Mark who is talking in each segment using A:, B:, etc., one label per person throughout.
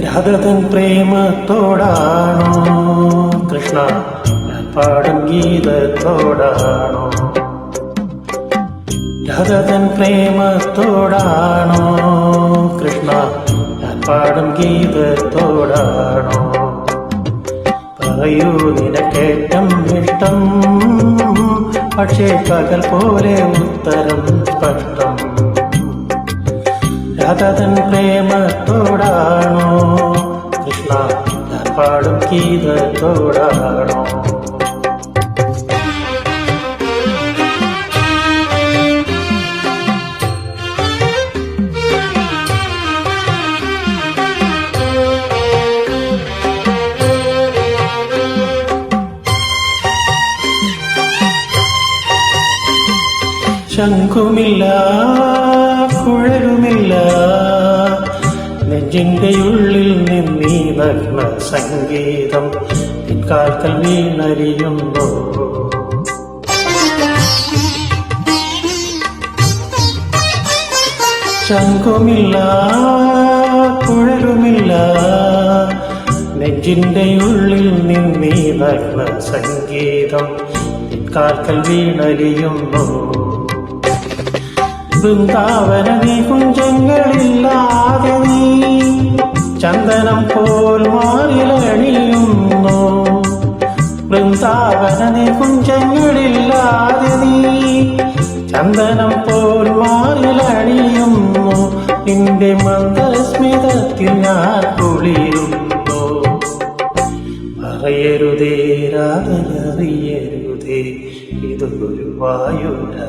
A: രാധതൻ പ്രേമത്തോടാണോ കൃഷ്ണ ഞാൻ പാടും ഗീതത്തോടാണോ? രാധതൻ പ്രേമത്തോടാണോ കൃഷ്ണ ഞാൻ പാടും ഗീതത്തോടാണോ? പറയൂ നിനക്കേറ്റം ഇഷ്ടം, പക്ഷേ പകൽ പോലെ ഉത്തരം സ്പഷ്ടം. രാധതൻ പ്രേമത്തോടാണോ കൃഷ്ണ ഞാൻ പാടും ഗീതത്തോടാണോ? ശംഖുമില്ല കുഴലുമില്ല, നെഞ്ചിന്റെ ഉള്ളിൽ നിന്നീ നഗ്ന സംഗീതം പിൻകാൽക്കൽ വീണരിയുന്നു. ശംഖുമില്ല കുഴലുമില്ല, നെഞ്ചിന്റെ ഉള്ളിൽ നിന്നീ നഗ്ന സംഗീതം പിൻകാൽക്കൽ വീണരിയുന്നു. വൃന്ദാവന നികുഞ്ചങ്ങളില്ലാതെ നീ ചന്ദനം പോൽ മാറിലണിയുന്നു. വൃന്ദാവന നികുഞ്ചങ്ങളില്ലാതെ നീ ചന്ദനം പോൽ മാറിലണിയുന്നു. നിന്റെ മന്ദസ്മിതത്തിൽ ഞാൻ കുളിരുന്നു. പറയരുതേ രാധയറിയരുതേ, ഇതൊരു വായുരഹസ്യം.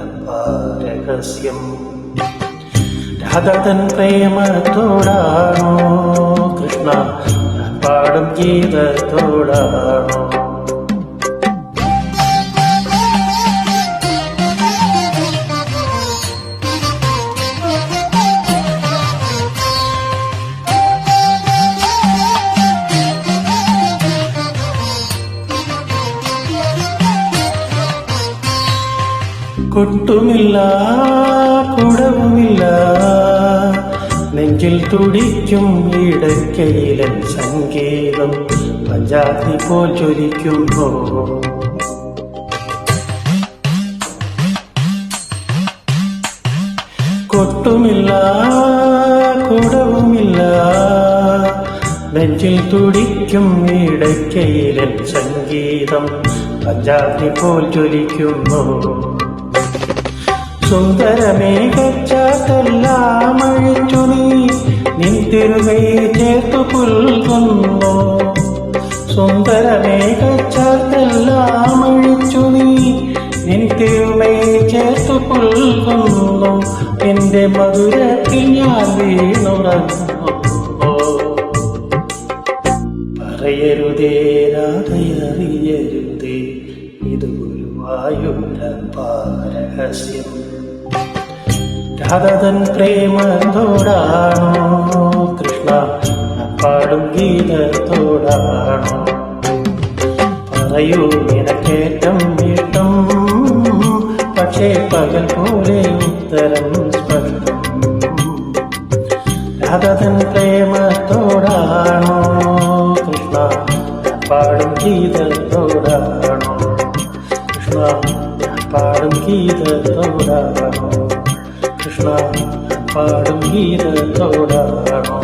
A: രാധതൻ പ്രേമത്തോടാണോ കൃഷ്ണ ഞാൻ പാടും ഗീതത്തോടാണോ? കൊട്ടുമില്ല കുടവുമില്ല, നെഞ്ചിൽ തുടിക്കും ഇടയ്ക്കയിലൻ സംഗീതം പഞ്ചാഗ്നി പോൽ ജ്വലിക്കുമ്പോ. കൊട്ടുമില്ല കുടവുമില്ല, നെഞ്ചിൽ തുടിക്കും ഇടയ്ക്കയിലൻ സംഗീതം പഞ്ചാഗ്നി പോൽ ജ്വലിക്കുന്നു. സുന്ദരമേഘച്ചാട്ടെല്ലാം അഴിച്ചു നീ നിൻ തിരുമൈ ചേർത്തു പുൽകുന്നു. സുന്ദരമേഘച്ചാട്ടെല്ലാം അഴിച്ചു നീ നിൻ തിരുമൈ ചേർത്തു പുൽകുന്നു. എന്റെ മധുരത്തിൽ ഞാൻ വീണുറങ്ങുന്നു. പറയരുതേ രാധയറിയരുതേ, ഇത് ഗുരുവായൂരപ്പാരഹസ്യം. രാധതൻ പ്രേമത്തോടാണോ കൃഷ്ണ ഞാൻ പാടും ഗീതത്തോടാണോ? പറയൂ നിനക്കേറ്റം ഇഷ്ടം, പക്ഷേ പകൽ പോലെ ഉത്തരം സ്പഷ്ടം. രാധതൻ പ്രേമത്തോടാണോ കൃഷ്ണ ഞാൻ പാടും ഗീതത്തോടാണോ? കൃഷ്ണ ഞാൻ പാടും ഗീതത്തോടാണോ? കൃഷ്ണ പാടും ഗീതത്തോടാണോ?